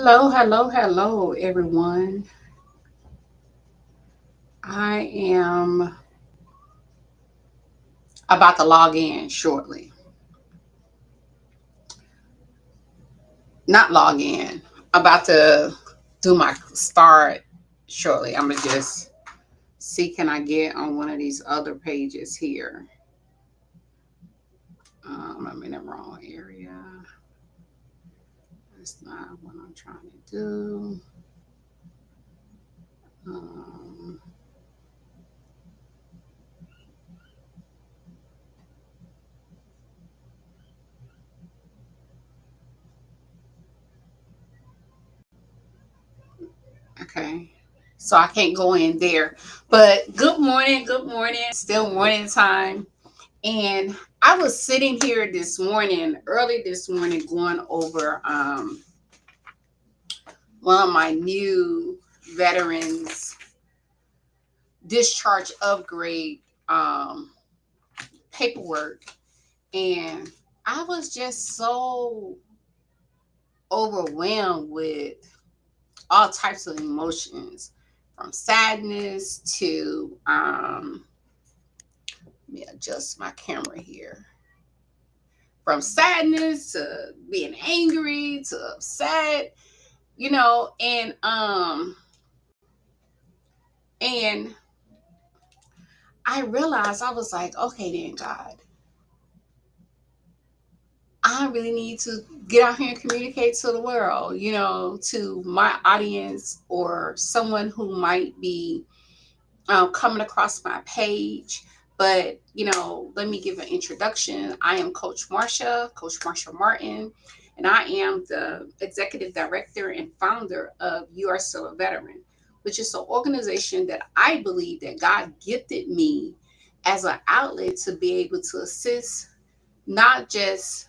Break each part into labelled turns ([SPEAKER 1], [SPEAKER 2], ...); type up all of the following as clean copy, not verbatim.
[SPEAKER 1] Hello, everyone. I am about to log in shortly. Not log in, about to do my start shortly. I'm going to just see can I get on one of these other pages here. I'm in the wrong area. That's not what I'm trying to do. Um, okay. So I can't go in there. But good morning. Still morning time. And I was sitting here this morning, early this morning, going over one of my new veterans discharge upgrade paperwork. And I was just so overwhelmed with all types of emotions from sadness to, let me adjust my camera here, from sadness to being angry to upset, and I realized I was like, okay then, God, I really need to get out here and communicate to the world, to my audience or someone who might be coming across my page. But let me give an introduction. I am Coach Marsha Martin, and I am the executive director and founder of You Are Still a Veteran, which is an organization that I believe that God gifted me as an outlet to be able to assist not just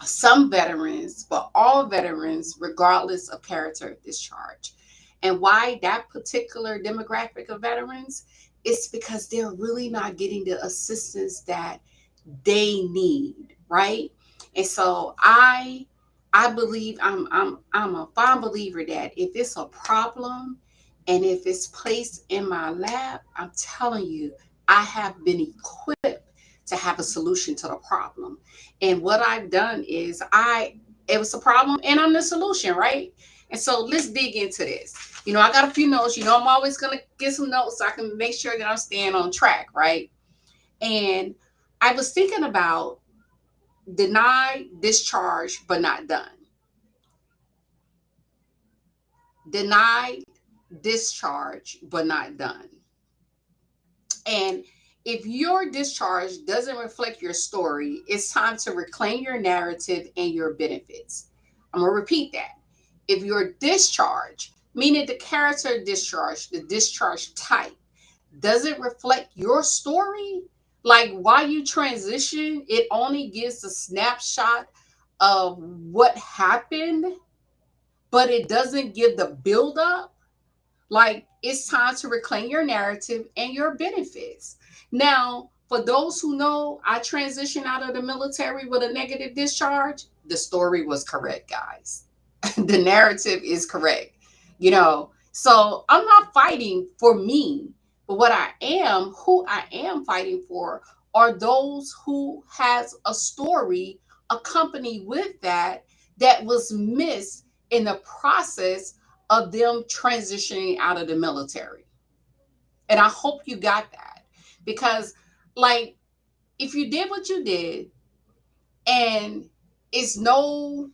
[SPEAKER 1] some veterans, but all veterans, regardless of character of discharge. And why that particular demographic of veterans? It's because they're really not getting the assistance that they need, right? And so I believe I'm a firm believer that if it's a problem and if it's placed in my lap, I'm telling you, I have been equipped to have a solution to the problem. And what I've done is it was a problem and I'm the solution, right? And so let's dig into this. I got a few notes. I'm always gonna get some notes so I can make sure that I'm staying on track, right? And I was thinking about denied, discharged, but not done. Denied, discharged, but not done. And if your discharge doesn't reflect your story, it's time to reclaim your narrative and your benefits. I'm going to repeat that. If your discharge, meaning the character discharge, the discharge type, doesn't reflect your story, like why you transition, it only gives a snapshot of what happened, but it doesn't give the build up. Like it's time to reclaim your narrative and your benefits. Now, for those who know, I transitioned out of the military with a negative discharge. The story was correct, guys. The narrative is correct. So I'm not fighting for me, but who I am fighting for are those who has a story accompanied with that was missed in the process of them transitioning out of the military. And I hope you got that because, like, if you did what you did and it's no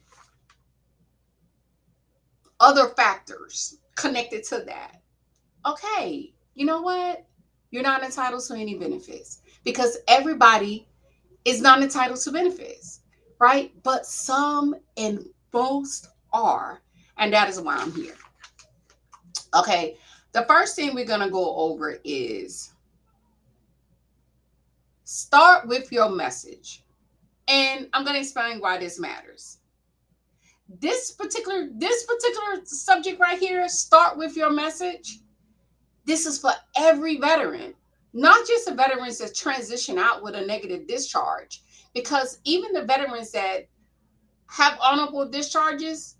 [SPEAKER 1] other factors connected to that, okay, you know what? You're not entitled to any benefits because everybody is not entitled to benefits, right? But some and most are. And that is why I'm here. Okay, the first thing we're going to go over is start with your message. And I'm going to explain why this matters. This particular subject right here, start with your message. This is for every veteran, not just the veterans that transition out with a negative discharge, because even the veterans that have honorable discharges,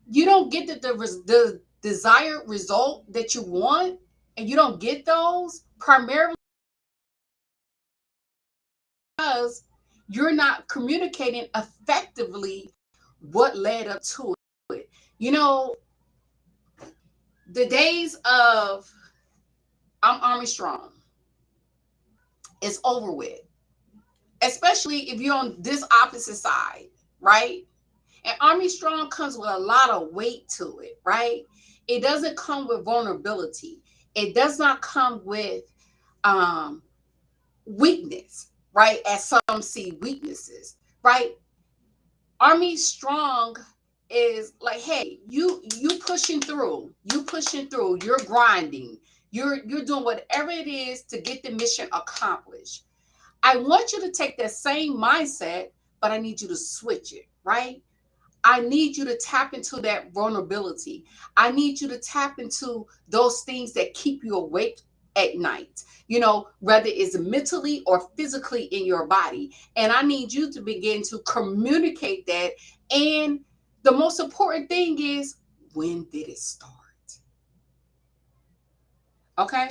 [SPEAKER 1] you don't get the desired result that you want, and you don't get those primarily because you're not communicating effectively what led up to it. You know, the days of I'm Army Strong is over with, especially if you're on this opposite side, right? And Army Strong comes with a lot of weight to it, right? It doesn't come with vulnerability. It does not come with um, weakness, right? As some see weaknesses, right? Army Strong is like, hey, you pushing through, you're grinding, you're doing whatever it is to get the mission accomplished. I want you to take that same mindset, but I need you to switch it, right? I need you to tap into that vulnerability. I need you to tap into those things that keep you awake at night, whether it's mentally or physically in your body. And I need you to begin to communicate that. And the most important thing is, when did it start? Okay.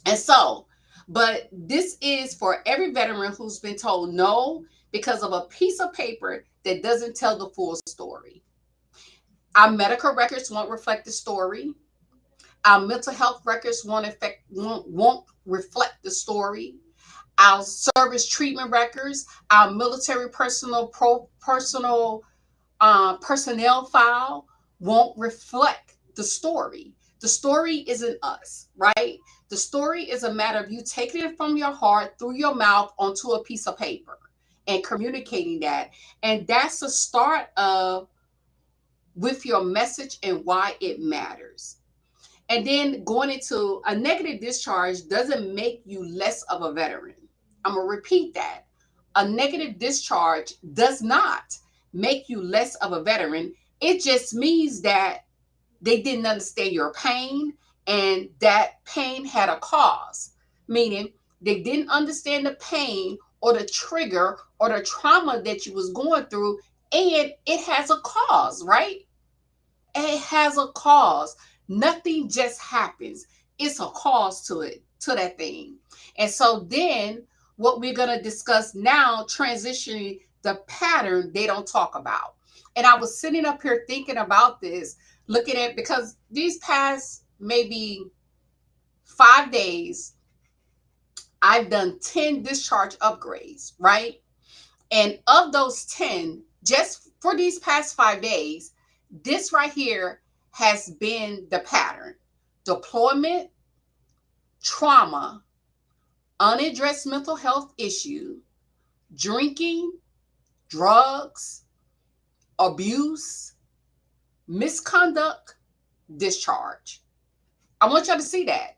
[SPEAKER 1] And so, but this is for every veteran who's been told no because of a piece of paper that doesn't tell the full story. Our medical records won't reflect the story. Our mental health records won't reflect the story. Our service treatment records, our military personnel file won't reflect the story. The story isn't us, right? The story is a matter of you taking it from your heart through your mouth onto a piece of paper and communicating that. And that's the start of with your message and why it matters. And then going into a negative discharge doesn't make you less of a veteran. I'm going to repeat that. A negative discharge does not make you less of a veteran. It just means that they didn't understand your pain and that pain had a cause, meaning they didn't understand the pain or the trigger or the trauma that you was going through, and it has a cause, right? It has a cause. Nothing just happens. It's a cause to it, to that thing. And so then what we're going to discuss now, transitioning the pattern they don't talk about. And I was sitting up here thinking about this, looking at, because these past maybe 5 days, I've done 10 discharge upgrades, right? And of those 10, just for these past 5 days, this right here has been the pattern: deployment, trauma, unaddressed mental health issue, drinking, drugs, abuse, misconduct, discharge. I want y'all to see that.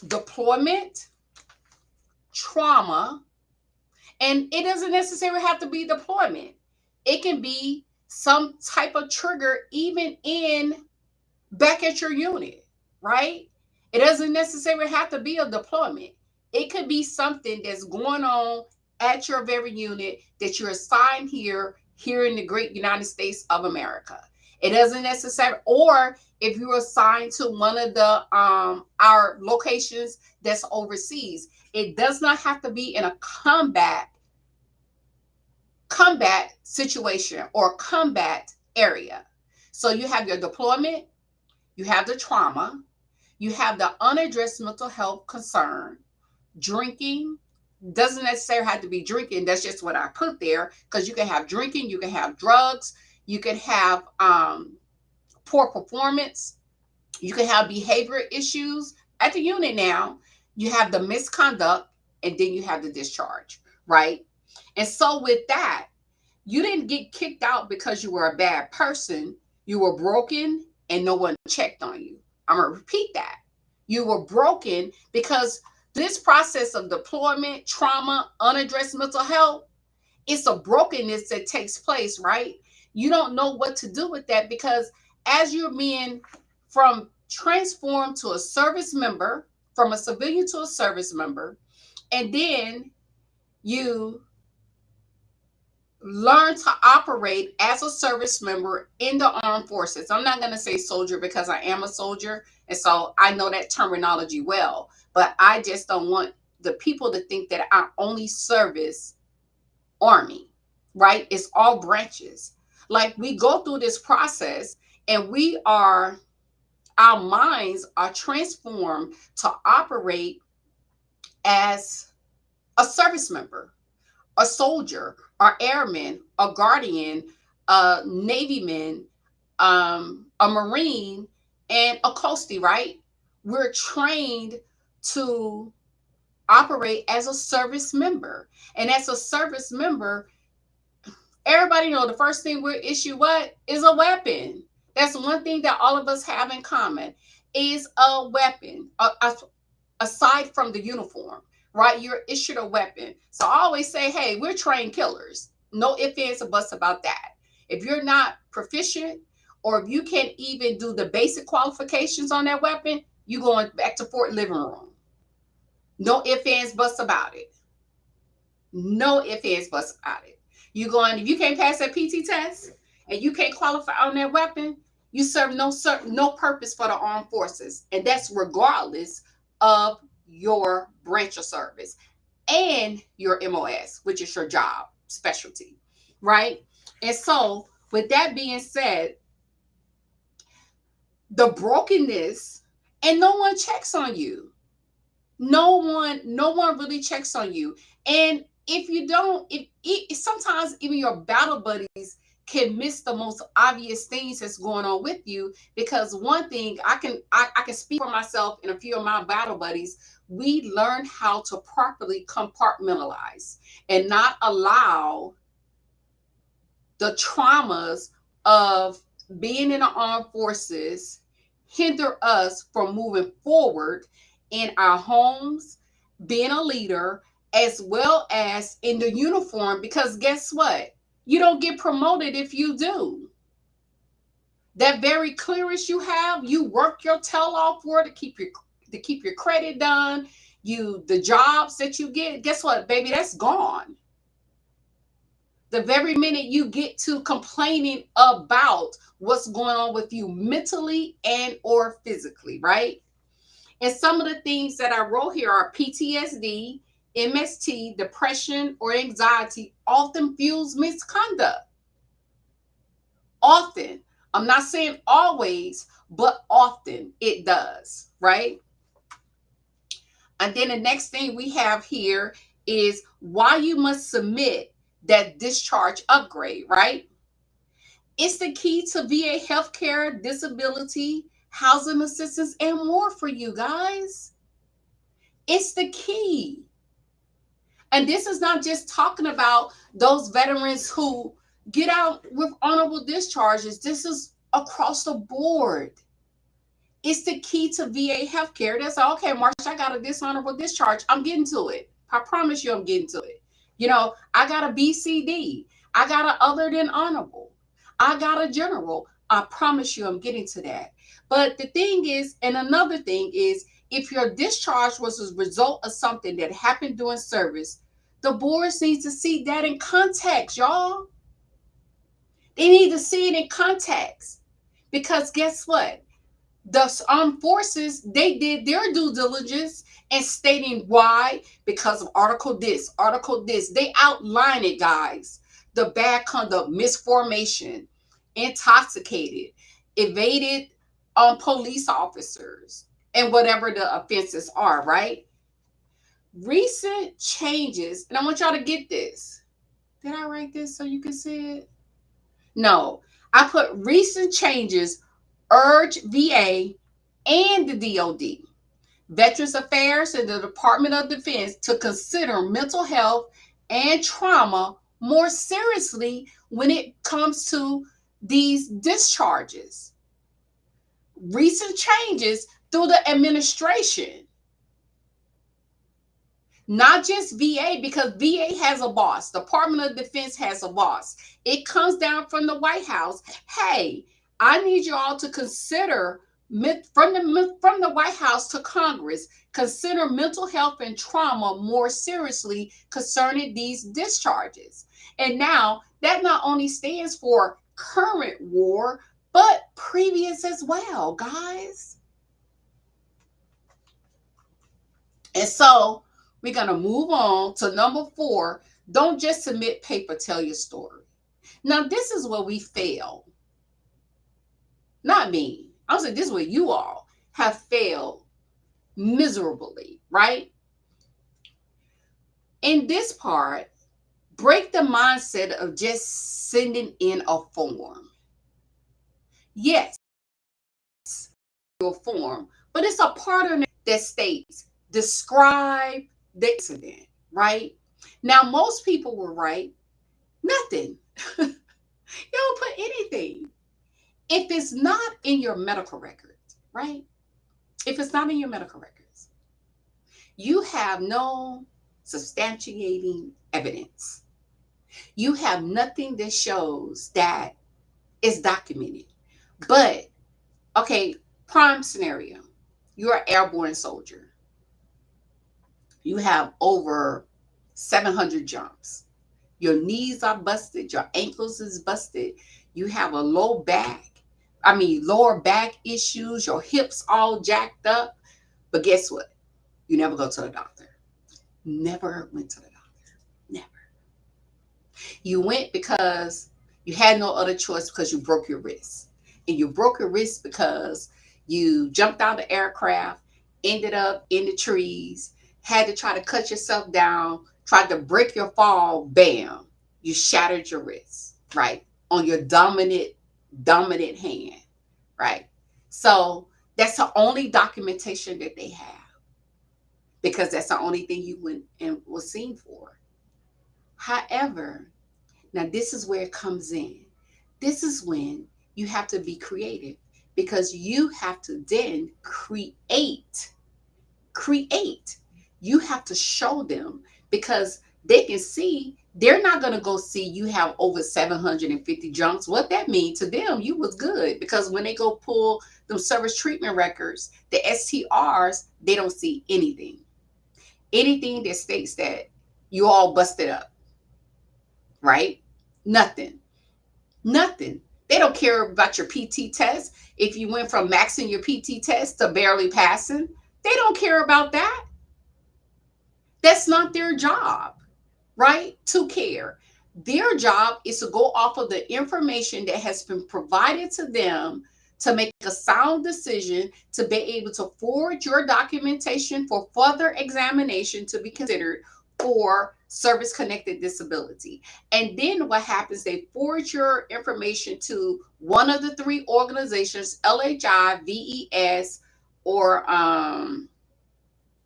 [SPEAKER 1] Deployment, trauma, and it doesn't necessarily have to be deployment. It can be some type of trigger, even in back at your unit, right? It doesn't necessarily have to be a deployment. It could be something that's going on at your very unit that you're assigned here in the great United States of America. It doesn't necessarily, or if you're assigned to one of the our locations that's overseas, it does not have to be in a combat situation or combat area. So you have your deployment, you have the trauma, you have the unaddressed mental health concern, drinking. Doesn't necessarily have to be drinking. That's just what I put there, because you can have drinking, you can have drugs, you can have poor performance, you can have behavior issues at the unit. Now you have the misconduct, and then you have the discharge, right? And so with that, you didn't get kicked out because you were a bad person. You were broken and no one checked on you. I'm going to repeat that. You were broken because this process of deployment, trauma, unaddressed mental health, it's a brokenness that takes place, right? You don't know what to do with that, because as you're being from transformed to a service member, from a civilian to a service member, and then you learn to operate as a service member in the armed forces. I'm not going to say soldier because I am a soldier, and so I know that terminology well, but I just don't want the people to think that I only service Army, right? It's all branches. Like we go through this process and our minds are transformed to operate as a service member, a soldier, a airman, a guardian, a navyman, a marine, and a coastie, right? We're trained to operate as a service member. And as a service member, everybody know the first thing we're issued what is a weapon. That's one thing that all of us have in common is a weapon. Aside from the uniform, right? You're issued a weapon. So I always say, hey, we're trained killers. No ifs, ands, or buts about that. If you're not proficient, or if you can't even do the basic qualifications on that weapon, you going back to Fort Living Room. No ifs, ands, buts about it. No ifs, ands, buts about it. You going, if you can't pass that PT test and you can't qualify on that weapon, you serve no purpose for the armed forces. And that's regardless of your branch of service and your MOS, which is your job specialty, right? And so, with that being said, the brokenness, and no one checks on you. No one really checks on you. And if you don't, sometimes even your battle buddies can miss the most obvious things that's going on with you, because one thing I can speak for myself and a few of my battle buddies, we learn how to properly compartmentalize and not allow the traumas of being in the armed forces hinder us from moving forward in our homes, being a leader, as well as in the uniform. Because guess what? You don't get promoted if you do. That very clearance you have, you work your tail off for to keep your credit done. The jobs that you get, guess what, baby? That's gone. The very minute you get to complaining about what's going on with you mentally and or physically, right? And some of the things that I wrote here are PTSD, MST, depression, or anxiety often fuels misconduct. Often. I'm not saying always, but often it does, right? And then the next thing we have here is why you must submit that discharge upgrade, right? It's the key to VA healthcare, disability, housing assistance, and more for you guys. It's the key. And this is not just talking about those veterans who get out with honorable discharges. This is across the board. It's the key to VA healthcare. That's okay, Marsha, I got a dishonorable discharge. I'm getting to it. I promise you I'm getting to it. I got a BCD. I got a other than honorable. I got a general. I promise you I'm getting to that. But the thing is, and another thing is, if your discharge was a result of something that happened during service, the boards need to see that in context, y'all. They need to see it in context. Because guess what? The armed forces, they did their due diligence and stating why, because of article this. They outline it, guys. The bad conduct, misformation, intoxicated, evaded police officers, and whatever the offenses are, right? Recent changes, and I want y'all to get this. Did I write this so you can see it? No, I put recent changes urge VA and the DOD, Veterans Affairs, and the Department of Defense to consider mental health and trauma more seriously when it comes to these discharges. Recent changes through the administration, not just VA, because VA has a boss. Department of Defense has a boss. It comes down from the White House. Hey, I need you all to consider From the White House to Congress, consider mental health and trauma more seriously concerning these discharges. And now that not only stands for current war, but previous as well, guys. And so we're going to move on to number 4. Don't just submit paper, tell your story. Now, this is where we fail. Not me. I'm saying this is where you all have failed miserably, right? In this part, break the mindset of just sending in a form. Yes, your form, but it's a part of it that states describe the incident, right? Now, most people will write nothing. You don't put anything. If it's not in your medical records, right? If it's not in your medical records, you have no substantiating evidence. You have nothing that shows that it's documented. But, okay, prime scenario, you're an airborne soldier. You have over 700 jumps. Your knees are busted, your ankles is busted. You have a lower back issues, your hips all jacked up. But guess what? You never go to the doctor. Never went to the doctor. Never. You went because you had no other choice because you broke your wrist. And you broke your wrist because you jumped out of the aircraft, ended up in the trees, had to try to cut yourself down, tried to break your fall, bam, you shattered your wrist, right? On your dominant hand, right? So that's the only documentation that they have because that's the only thing you went and was seen for. However, now this is where it comes in. This is when you have to be creative because you have to then create. You have to show them because they can see they're not going to go see you have over 750 jumps. What that means to them, you was good because when they go pull them service treatment records, the STRs, they don't see anything. Anything that states that you all busted up, right? Nothing. Nothing. They don't care about your PT test. If you went from maxing your PT test to barely passing, they don't care about that. That's not their job, right? To care. Their job is to go off of the information that has been provided to them to make a sound decision, to be able to forward your documentation for further examination to be considered for service connected disability. And then what happens, they forward your information to one of the 3 organizations, LHI, VES, or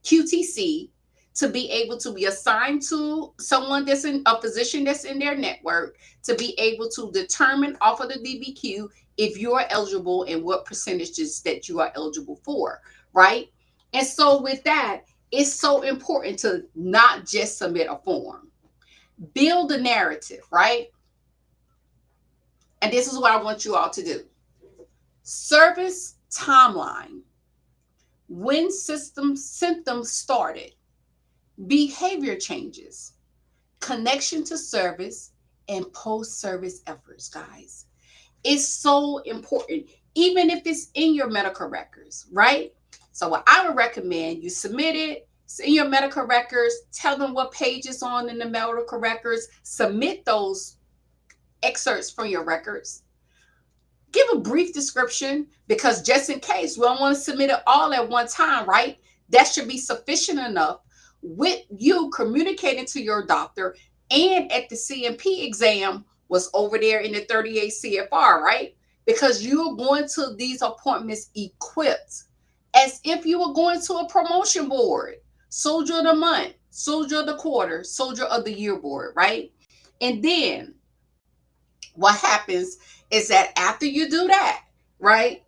[SPEAKER 1] QTC, to be able to be assigned to someone that's in a physician that's in their network to be able to determine off of the DBQ if you are eligible and what percentages that you are eligible for, right? And so with that, it's so important to not just submit a form. Build a narrative, right? And this is what I want you all to do. Service timeline. When symptoms started. Behavior changes. Connection to service and post-service efforts, guys. It's so important, even if it's in your medical records, right? So what I would recommend, you submit it, it's in your medical records, tell them what page it's on in the medical records, submit those excerpts from your records. Give a brief description because just in case we don't want to submit it all at one time, right? That should be sufficient enough with you communicating to your doctor and at the CMP exam was over there in the 38 CFR, right? Because you're going to these appointments equipped as if you were going to a promotion board, soldier of the month, soldier of the quarter, soldier of the year board, right? And then what happens is that after you do that, right,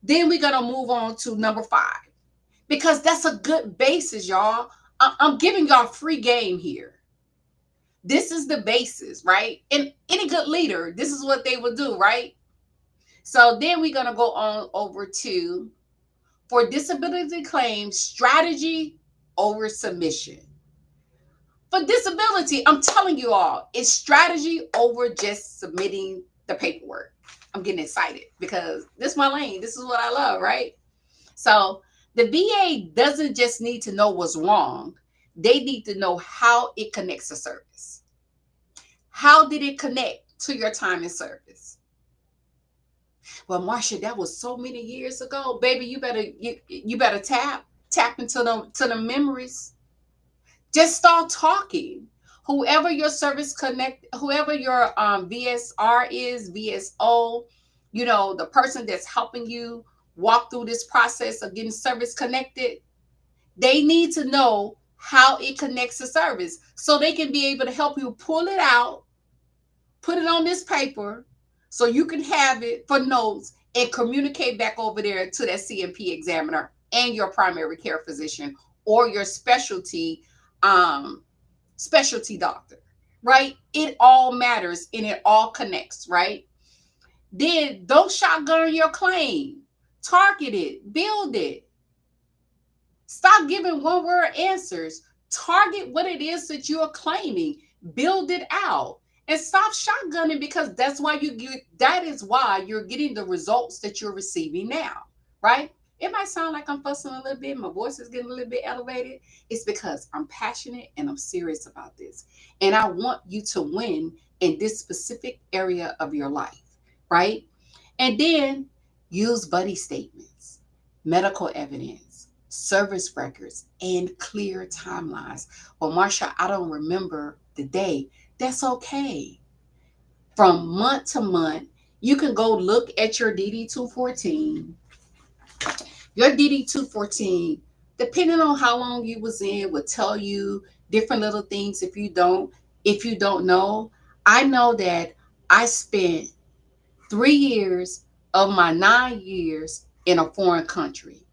[SPEAKER 1] then we're going to move on to number 5 because that's a good basis, y'all. I'm giving y'all free game here. This is the basis, right? And any good leader, this is what they would do, right? So then we're going to go on over to for disability claims strategy over submission. For disability, I'm telling you all, it's strategy over just submitting the paperwork. I'm getting excited because this is my lane. This is what I love, right? So the VA doesn't just need to know what's wrong. They need to know how it connects to service. How did it connect to your time in service? Well, Marsha, that was so many years ago. Baby, you better tap into the memories. Just start talking. Whoever your service connect, whoever your VSR is, VSO, the person that's helping you walk through this process of getting service connected, they need to know how it connects to service so they can be able to help you pull it out, put it on this paper so you can have it for notes and communicate back over there to that CMP examiner and your primary care physician or your um specialty doctor, right? It all matters and it all connects, right? Then don't shotgun your claim. Target it, build it. Stop giving one word answers. Target what it is that you're claiming. Build it out. And stop shotgunning because that is why you're getting the results that you're receiving now, right? It might sound like I'm fussing a little bit. My voice is getting a little bit elevated. It's because I'm passionate and I'm serious about this. And I want you to win in this specific area of your life, right? And then use buddy statements, medical evidence, service records, and clear timelines. Well, Marsha, I don't remember the day. That's okay. From month to month, you can go look at your DD 214. Your DD 214, depending on how long you was in, will tell you different little things if you don't know. I know that I spent 3 years of my 9 years in a foreign country.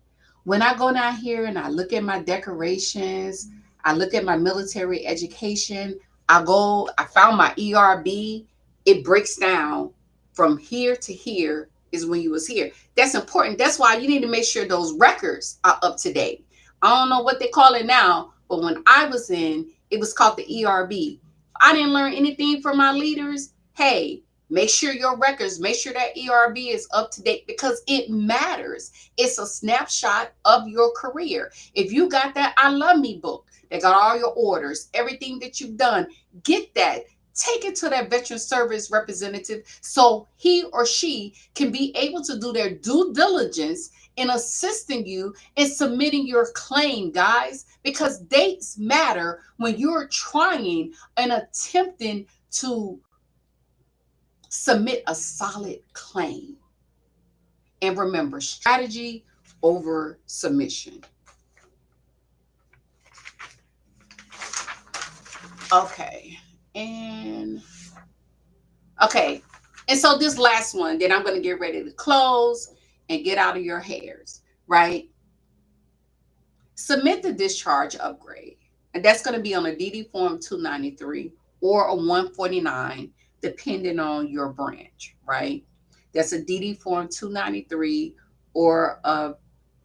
[SPEAKER 1] When I go down here and I look at my decorations, I look at my military education, I found my ERB, it breaks down from here to here is when you was here. That's important. That's why you need to make sure those records are up to date. I don't know what they call it now, but when I was in, it was called the ERB. I didn't learn anything from my leaders. Hey, make sure your records, make sure that ERB is up to date because it matters. It's a snapshot of your career. If you got that I Love Me book that got all your orders, everything that you've done, get that. Take it to that veteran service representative so he or she can be able to do their due diligence in assisting you in submitting your claim, guys, because dates matter when you're trying and attempting to submit a solid claim. And remember, strategy over submission. Okay. And okay. And so this last one, then I'm going to get ready to close and get out of your hairs, right? Submit the discharge upgrade. And that's going to be on a DD form 293 or a 149, depending on your branch, right? That's a DD form 293 or a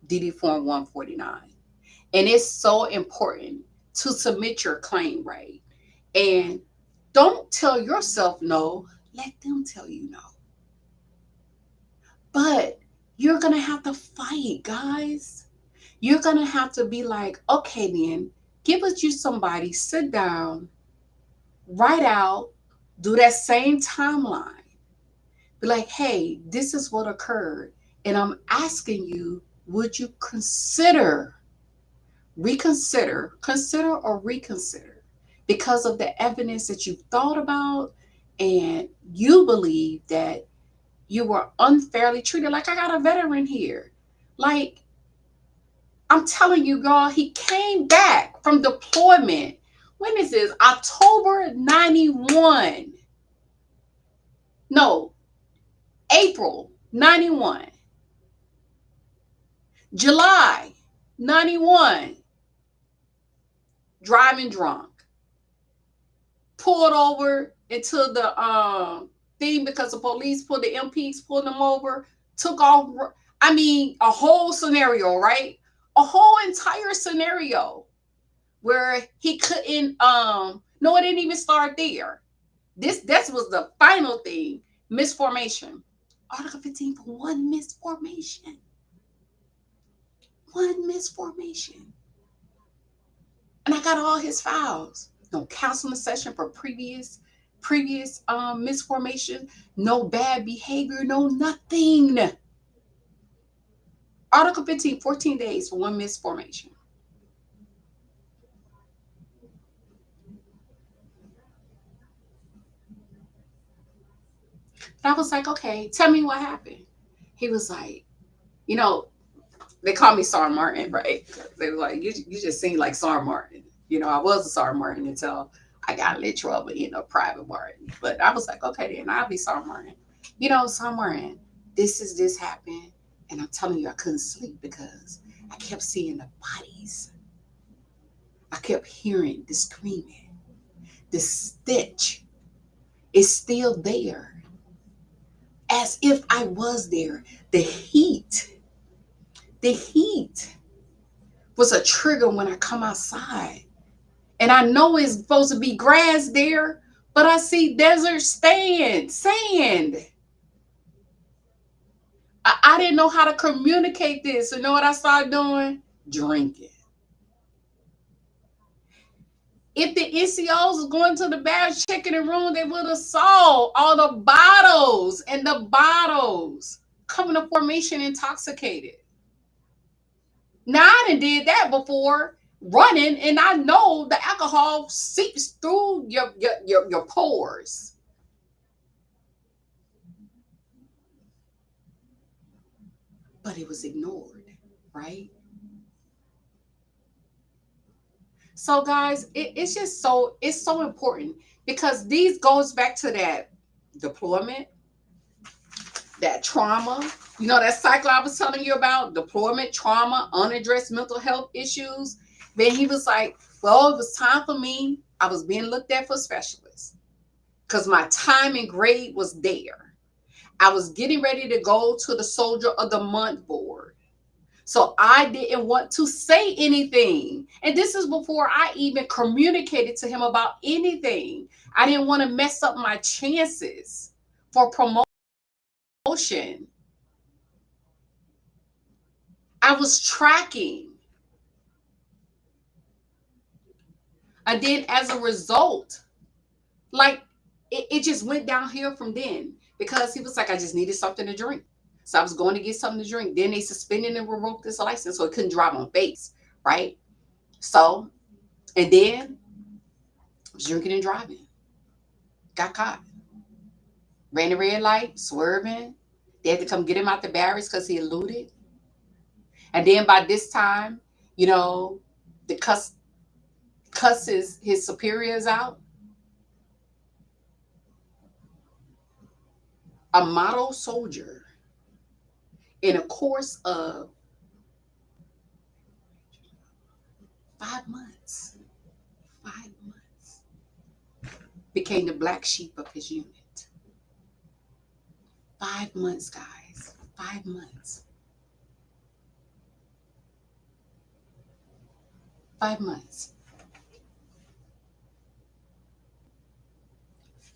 [SPEAKER 1] DD form 149. And it's so important to submit your claim right. And don't tell yourself no, let them tell you no. But you're going to have to fight, guys. You're going to have to be like, okay, then give us you somebody, sit down, write out, do that same timeline. Be like, hey, this is what occurred. And I'm asking you, would you consider or reconsider because of the evidence that you thought about and you believe that you were unfairly treated? Like, I got a veteran here. Like, I'm telling you, y'all, he came back from deployment. When is this? October 91. No, April 91. July 91. Driving drunk. Pulled over into the thing because the police pulled the MPs, pulled them over, took off. I mean, a whole scenario, right? A whole entire scenario where he couldn't. No, it didn't even start there. This was the final thing. Misformation. Article 15 for one misformation. One misformation. And I got all his files. No counseling session for previous misformation, no bad behavior, no nothing. Article 15, 14 days for one misformation. And I was like, okay, tell me what happened. He was like, you know, they call me Sar Martin, right? They were like, you just seem like Sar Martin. I was a Sar Martin until I got in trouble, private Martin. But I was like, okay, then I'll be Sar Martin. Sar Martin, this happened. And I'm telling you, I couldn't sleep because I kept seeing the bodies. I kept hearing the screaming. The stench is still there. As if I was there. The heat was a trigger when I come outside. And I know it's supposed to be grass there, but I see desert sand. I didn't know how to communicate this. You know what I started doing? Drinking. If the NCOs was going to the bathroom, checking the room, they would have saw all the bottles coming to formation intoxicated. Now I done did that before running, and I know the alcohol seeps through your pores. But it was ignored, right? So guys, it's so important because these goes back to that deployment, that trauma, that cycle I was telling you about, deployment, trauma, unaddressed mental health issues. Then he was like, well, it was time for me. I was being looked at for specialists because my time and grade was there. I was getting ready to go to the Soldier of the Month board. So I didn't want to say anything. And this is before I even communicated to him about anything. I didn't want to mess up my chances for promotion. I was tracking. And then as a result, like it just went downhill from then because he was like, I just needed something to drink. So I was going to get something to drink. Then they suspended and revoked his license so he couldn't drive on base, right? So, and then I was drinking and driving. Got caught. Ran the red light, swerving. They had to come get him out the barracks because he eluded. And then by this time, the cuss his superiors out. A model soldier in a course of 5 months, 5 months, became the black sheep of his unit. 5 months, guys. 5 months. 5 months.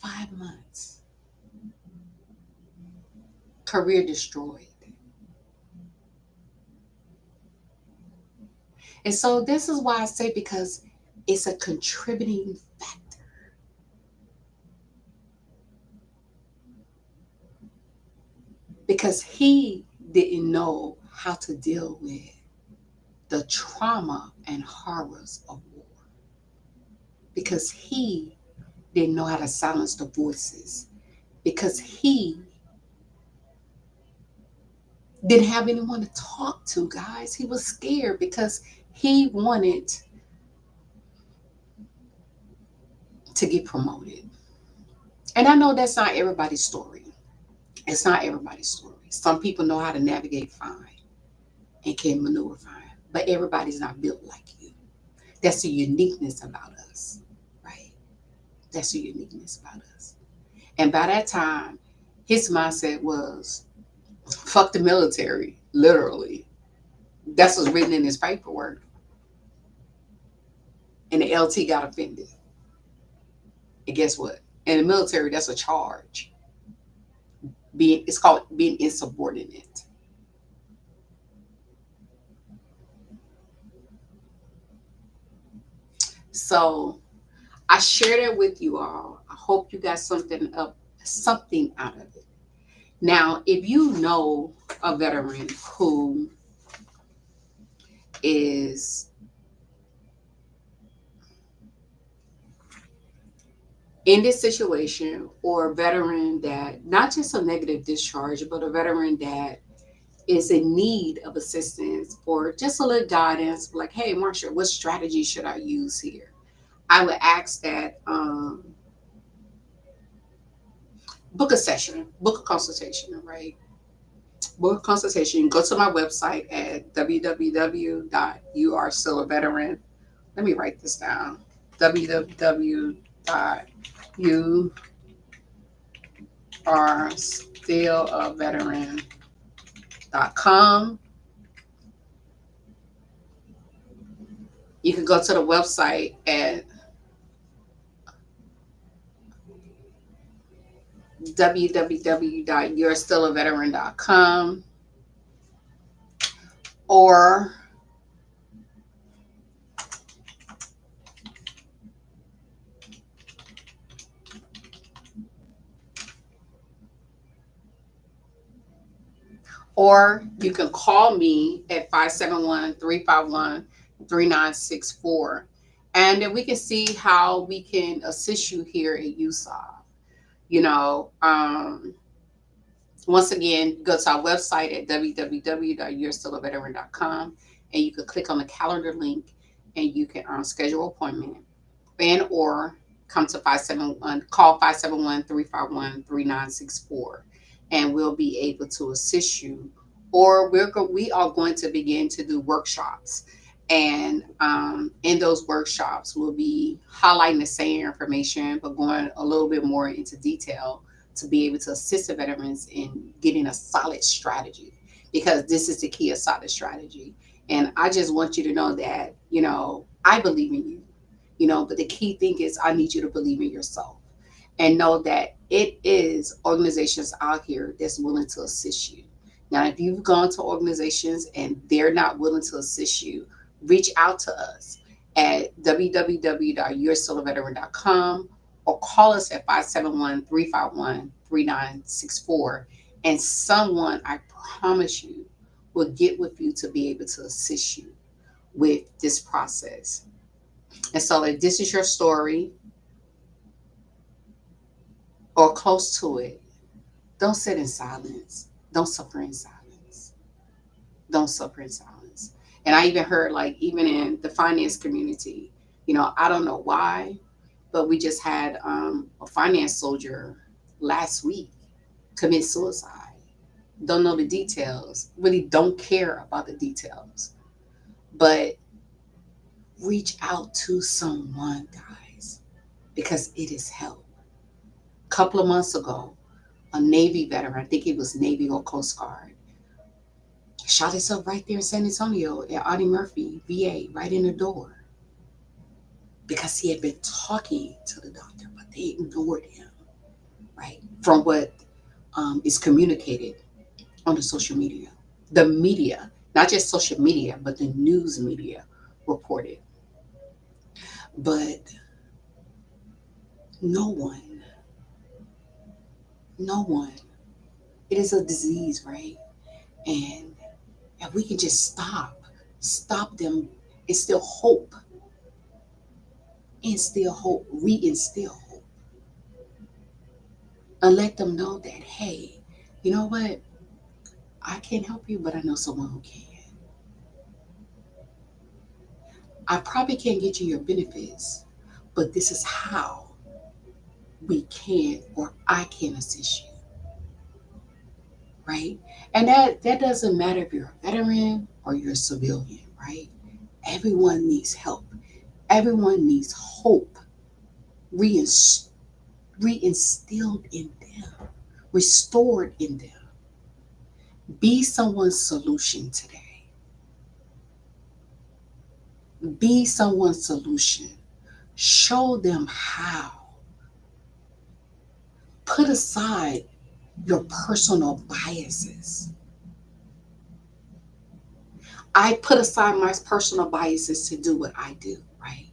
[SPEAKER 1] 5 months. Career destroyed. And so this is why I say, because it's a contributing factor. Because he didn't know how to deal with the trauma and horrors of war. Because he didn't know how to silence the voices. Because he didn't have anyone to talk to, guys. He was scared because he wanted to get promoted. And I know that's not everybody's story. It's not everybody's story. Some people know how to navigate fine and can maneuver fine, but everybody's not built like you. That's the uniqueness about us, right? That's the uniqueness about us. And by that time, his mindset was fuck the military, literally. That's what's written in his paperwork. And the LT got offended. And guess what? In the military, that's a charge. It's called being insubordinate. So I share that with you all. I hope you got something out of it. Now, if you know a veteran who is in this situation, or a veteran that not just a negative discharge, but a veteran that is in need of assistance or just a little guidance, like, hey, Marsha, what strategy should I use here? I would ask that book a session, book a consultation, right? Book a consultation. Go to my website at www.youarestillaveteran. Let me write this down. www.youarestillaveteran.com. You can go to the website at www.you'restillaveteran.com, or you can call me at 571-351-3964, and then we can see how we can assist you here at USOB. You know, once again, go to our website at www.you'restillaveteran.com, and you can click on the calendar link, and you can schedule an appointment, and or come to 571 call 571-351-3964, and we'll be able to assist you. Or we are going to begin to do workshops, and in those workshops we'll be highlighting the same information but going a little bit more into detail to be able to assist the veterans in getting a solid strategy, because this is the key, of solid strategy. And I just want you to know that, I believe in you, but the key thing is I need you to believe in yourself and know that it is organizations out here that's willing to assist you. Now, if you've gone to organizations and they're not willing to assist you, reach out to us at www.you'restillaveteran.com, or call us at 571-351-3964, and someone, I promise you, will get with you to be able to assist you with this process. And so if this is your story or close to it, don't sit in silence. Don't suffer in silence. Don't suffer in silence. And I even heard, like, even in the finance community, I don't know why, but we just had a finance soldier last week commit suicide. Don't know the details, really don't care about the details, but reach out to someone, guys, because it is help. A couple of months ago, a Navy veteran, I think it was Navy or Coast Guard, shot himself right there in San Antonio at Audie Murphy VA, right in the door, because he had been talking to the doctor, but they ignored him, right? From what is communicated on the social media. The media, not just social media, but the news media reported. But no one, no one, it is a disease, right? And if we can just stop them, instill hope, reinstill hope, and let them know that, hey, you know what? I can't help you, but I know someone who can. I probably can't get you your benefits, but this is how we can, or I can assist you, right? And that doesn't matter if you're a veteran or you're a civilian, right? Everyone needs help. Everyone needs hope, reinstilled reinstilled in them, restored in them. Be someone's solution today. Be someone's solution. Show them how. Put aside your personal biases. I put aside my personal biases to do what I do, right?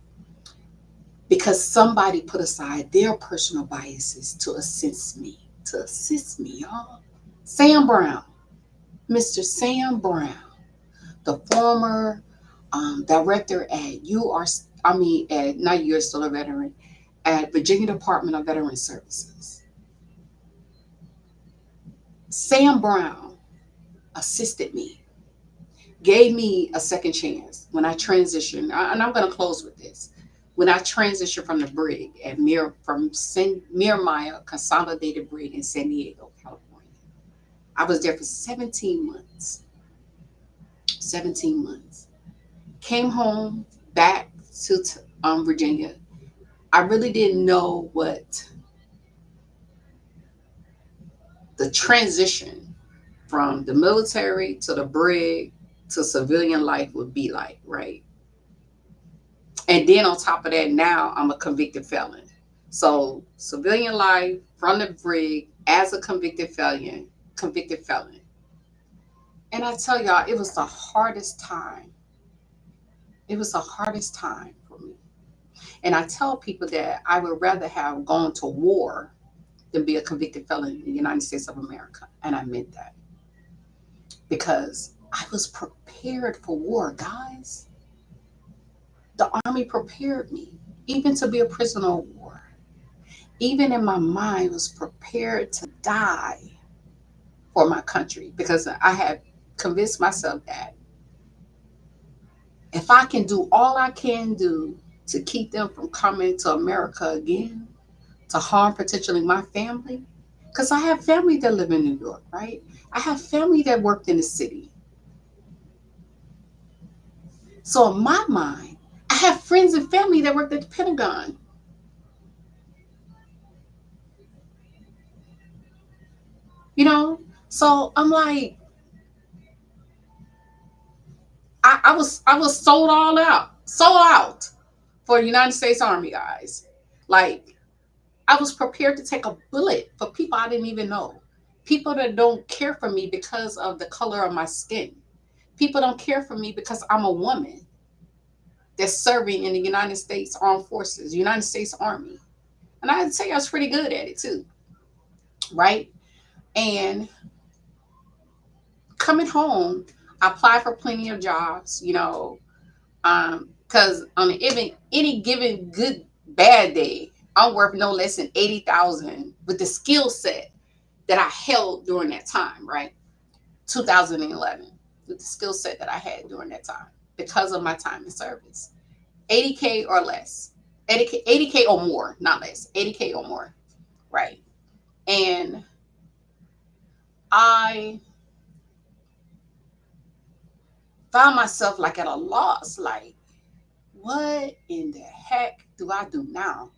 [SPEAKER 1] Because somebody put aside their personal biases to assist me, y'all. Sam Brown, Mr. Sam Brown, the former director at at not U.S. still a veteran, at Virginia Department of Veteran Services. Sam Brown assisted me, gave me a second chance when I transitioned, and I'm going to close with this. When I transitioned from the brig at Miramar Consolidated Brig in San Diego, California, I was there for 17 months. 17 months. Came home back to Virginia. I really didn't know what the transition from the military to the brig to civilian life would be like, right? And then on top of that, now I'm a convicted felon. So civilian life from the brig as a convicted felon. And I tell y'all, it was the hardest time. It was the hardest time for me. And I tell people that I would rather have gone to war than be a convicted felon in the United States of America. And I meant that. Because I was prepared for war, guys. The Army prepared me, even to be a prisoner of war. Even in my mind, was prepared to die for my country because I had convinced myself that if I can do all I can do to keep them from coming to America again, to harm potentially my family, because I have family that live in New York, right? I have family that worked in the city. So in my mind, I have friends and family that worked at the Pentagon. You know? So I'm like, I was sold out for the United States Army, guys. Like I was prepared to take a bullet for people I didn't even know. People that don't care for me because of the color of my skin. People don't care for me because I'm a woman that's serving in the United States Armed Forces, United States Army. And I'd say I was pretty good at it too, right? And coming home, I applied for plenty of jobs, because on any given good bad day, I'm worth no less than 80,000 with the skill set that I held during that time, right? 2011, with the skill set that I had during that time because of my time in service. 80K or less, 80K or more, not less, 80K or more, right? And I found myself like at a loss, like, what in the heck do I do now?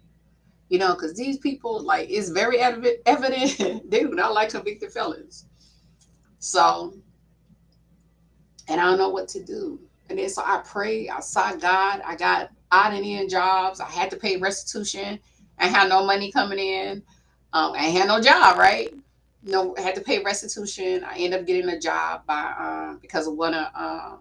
[SPEAKER 1] Because these people, like, it's very evident they do not like convicted felons. So, and I don't know what to do. And then so I prayed, I sought God, I got odd and end jobs, I had to pay restitution, I had no money coming in, I had no job, right? No, I had to pay restitution. I ended up getting a job because of one of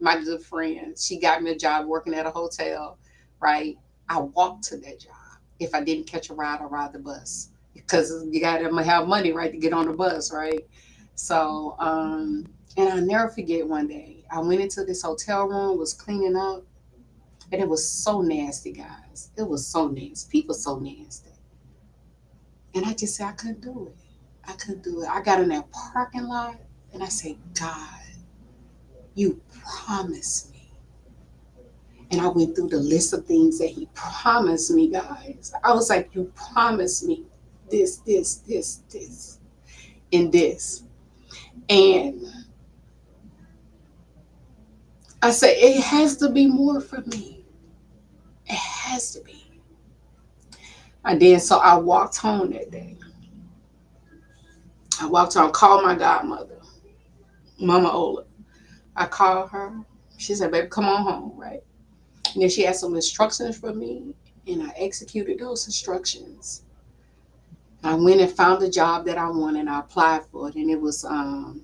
[SPEAKER 1] my good friends. She got me a job working at a hotel, right? I walked to that job. If I didn't catch a ride, I ride the bus because you got to have money, right, to get on the bus, right? So, and I'll never forget one day I went into this hotel room, was cleaning up, and it was so nasty, guys. It was so nasty. People so nasty. And I just said I couldn't do it. I couldn't do it. I got in that parking lot and I said, God, you promised me. And I went through the list of things that he promised me, guys. I was like, you promised me this, and this. And I said, it has to be more for me. It has to be. And then so I walked home that day. I walked home, called my godmother, Mama Ola. I called her. She said, "Baby, come on home," right? And then she had some instructions for me, and I executed those instructions. I went and found the job that I wanted, and I applied for it, and it was an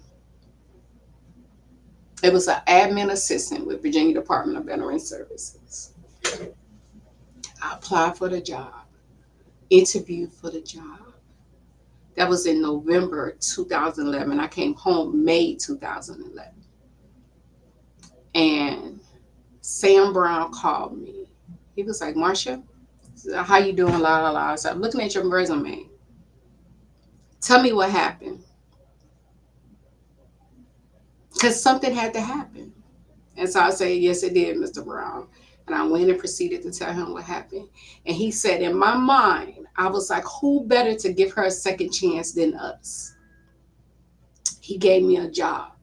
[SPEAKER 1] admin assistant with Virginia Department of Veteran Services. I applied for the job, interviewed for the job. That was in November 2011. I came home May 2011. And Sam Brown called me. He was like, "Marsha, how you doing?" La la la. I said, "I'm looking at your resume. Tell me what happened." Because something had to happen. And so I said, "Yes, it did, Mr. Brown." And I went and proceeded to tell him what happened. And he said, in my mind, I was like, who better to give her a second chance than us? He gave me a job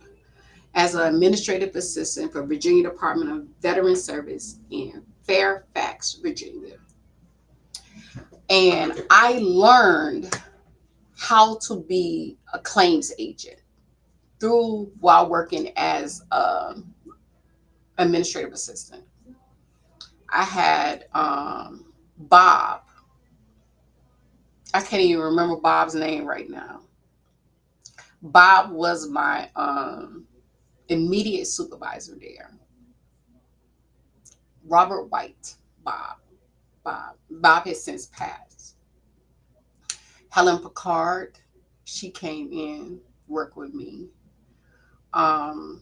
[SPEAKER 1] as an administrative assistant for Virginia Department of Veteran Service in Fairfax, Virginia. And I learned how to be a claims agent through while working as administrative assistant. I had Bob. I can't even remember Bob's name right now. Bob was my immediate supervisor there. Robert White, Bob. Bob has since passed. Helen Picard, she came in, worked with me. Um,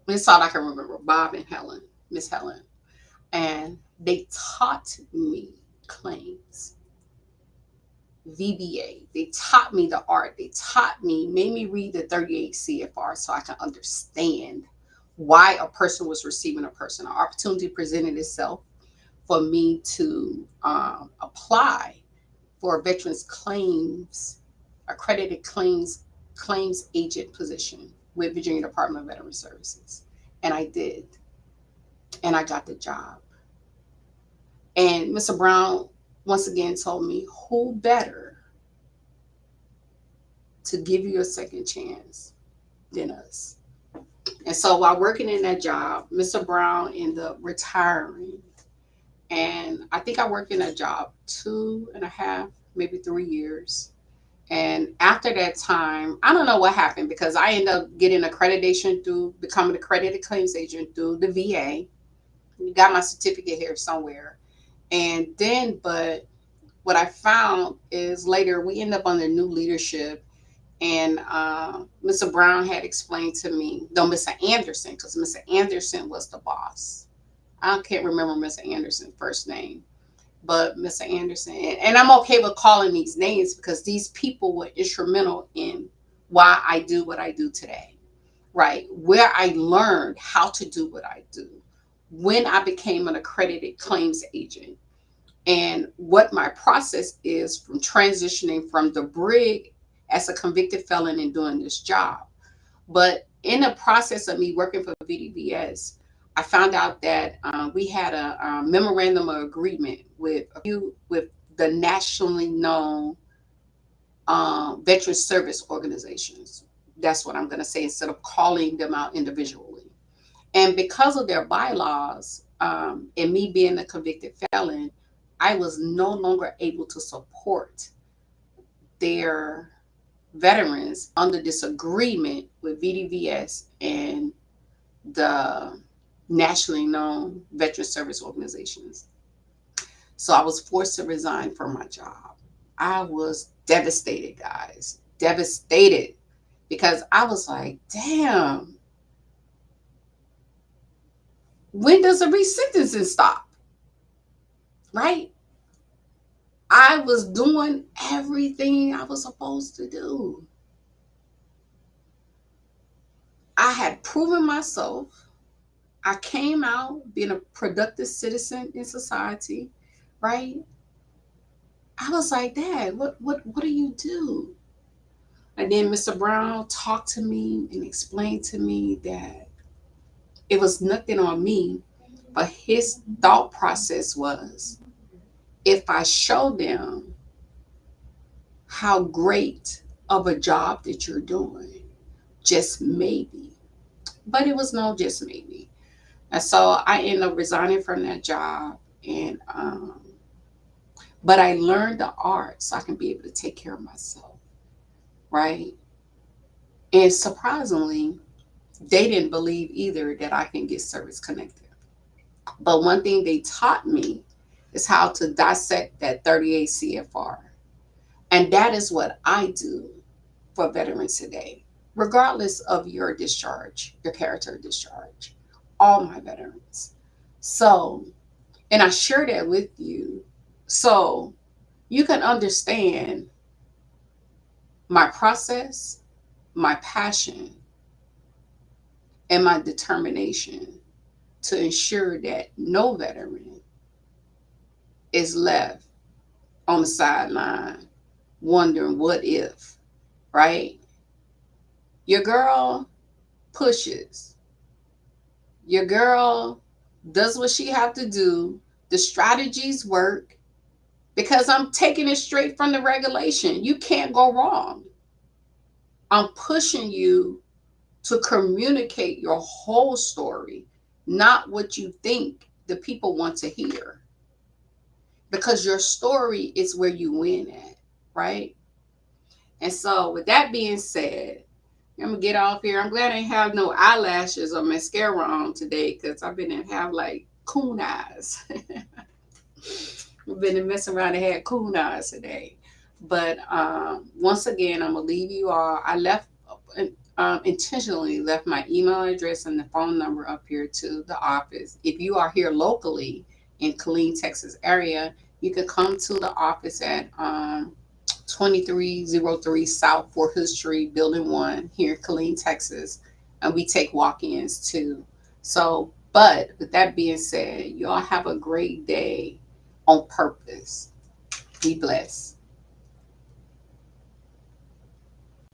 [SPEAKER 1] that's all I can remember. Bob and Helen, Miss Helen. And they taught me claims, VBA. They taught me the art. They taught me, made me read the 38 CFR so I can understand why a person was receiving a person. An opportunity presented itself for me to apply for a veterans claims, accredited claims agent position with Virginia Department of Veteran Services. And I did. And I got the job. And Mr. Brown once again told me, who better to give you a second chance than us? And so while working in that job, Mr. Brown ended up retiring. And I think I worked in that job 2.5, maybe 3 years. And after that time, I don't know what happened because I ended up getting accreditation through becoming an accredited claims agent through the VA. You got my certificate here somewhere. And then, but what I found is later we end up under new leadership. And Mr. Brown had explained to me, no, Mr. Anderson, because Mr. Anderson was the boss. I can't remember Mr. Anderson's first name, but Mr. Anderson, and I'm okay with calling these names because these people were instrumental in why I do what I do today, right? Where I learned how to do what I do, when I became an accredited claims agent, and what my process is from transitioning from the brig as a convicted felon and doing this job. But in the process of me working for VDVS, I found out that we had a memorandum of agreement with the nationally known veteran service organizations. That's what I'm going to say instead of calling them out individually. And because of their bylaws, and me being a convicted felon, I was no longer able to support their veterans under this agreement with VDVS and the nationally known veteran service organizations. So I was forced to resign from my job. I was devastated, guys. Devastated. Because I was like, damn, when does the resentencing stop? Right? I was doing everything I was supposed to do. I had proven myself. I came out being a productive citizen in society, right? I was like, Dad, what do you do? And then Mr. Brown talked to me and explained to me that it was nothing on me, but his thought process was if I show them how great of a job that you're doing, just maybe. But it was no just maybe. And so I ended up resigning from that job. And, but I learned the art so I can be able to take care of myself, right? And surprisingly, they didn't believe either that I can get service connected. But one thing they taught me is how to dissect that 38 CFR. And that is what I do for veterans today, regardless of your discharge, your character discharge, all my veterans. So, and I share that with you so you can understand my process, my passion, and my determination to ensure that no veteran is left on the sideline wondering what if, right? Your girl pushes. Your girl does what she have to do. The strategies work because I'm taking it straight from the regulation. You can't go wrong. I'm pushing you to communicate your whole story, not what you think the people want to hear. Because your story is where you win at, right? And so, with that being said, I'm gonna get off here. I'm glad I didn't have no eyelashes or mascara on today because I've been and have like coon eyes. I've been messing around and had coon eyes today. But once again, I'm gonna leave you all. I left intentionally left my email address and the phone number up here to the office. If you are here locally in Killeen, Texas area, you can come to the office at 2303 South Fort Hood Street, Building 1 here in Killeen, Texas. And we take walk-ins too. So, but with that being said, y'all have a great day on purpose. Be blessed.